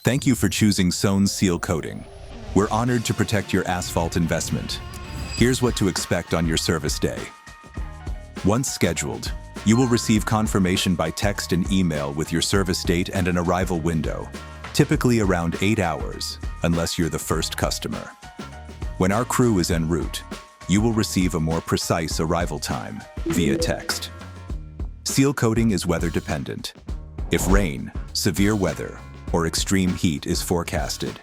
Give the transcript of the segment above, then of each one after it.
Thank you for choosing Sones Sealcoating. We're honored to protect your asphalt investment. Here's what to expect on your service day. Once scheduled, you will receive confirmation by text and email with your service date and an arrival window, typically around 8 hours, unless you're the first customer. When our crew is en route, you will receive a more precise arrival time via text. Seal coating is weather dependent. If rain, severe weather, or extreme heat is forecasted,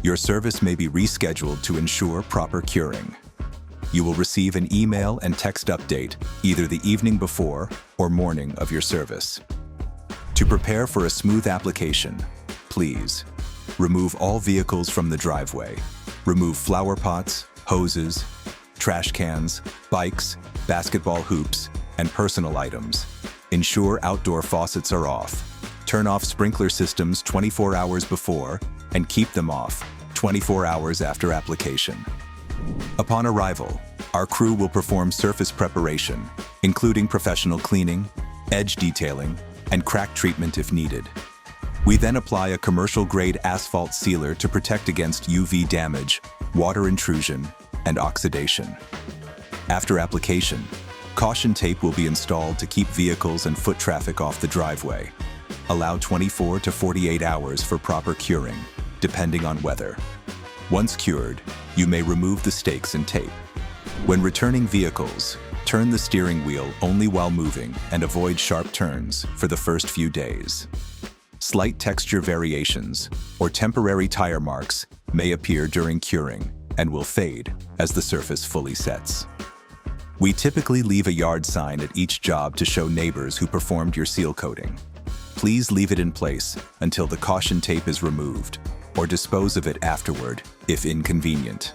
your service may be rescheduled to ensure proper curing. You will receive an email and text update either the evening before or morning of your service. To prepare for a smooth application, please remove all vehicles from the driveway. Remove flower pots, hoses, trash cans, bikes, basketball hoops, and personal items. Ensure outdoor faucets are off. Turn off sprinkler systems 24 hours before and keep them off 24 hours after application. Upon arrival, our crew will perform surface preparation, including professional cleaning, edge detailing, and crack treatment if needed. We then apply a commercial-grade asphalt sealer to protect against UV damage, water intrusion, and oxidation. After application, caution tape will be installed to keep vehicles and foot traffic off the driveway. Allow 24 to 48 hours for proper curing, depending on weather. Once cured, you may remove the stakes and tape. When returning vehicles, turn the steering wheel only while moving and avoid sharp turns for the first few days. Slight texture variations or temporary tire marks may appear during curing and will fade as the surface fully sets. We typically leave a yard sign at each job to show neighbors who performed your seal coating. Please leave it in place until the caution tape is removed, or dispose of it afterward if inconvenient.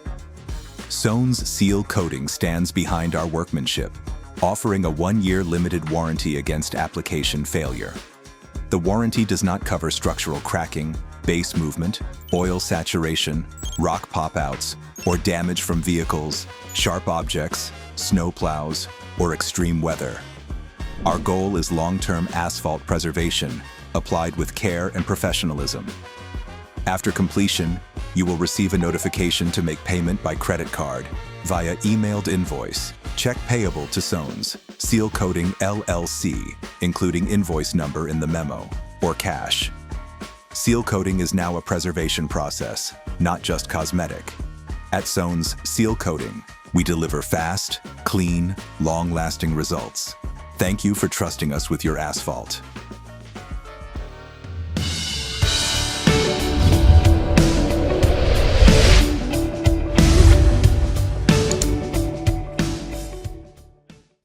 Sones Sealcoating stands behind our workmanship, offering a 1-year limited warranty against application failure. The warranty does not cover structural cracking, base movement, oil saturation, rock pop-outs, or damage from vehicles, sharp objects, snow plows, or extreme weather. Our goal is long-term asphalt preservation, applied with care and professionalism. After completion, you will receive a notification to make payment by credit card via emailed invoice, check payable to Sones Sealcoating LLC, including invoice number in the memo, or cash. Seal coating is now a preservation process, not just cosmetic. At Sones Sealcoating, we deliver fast, clean, long-lasting results. Thank you for trusting us with your asphalt.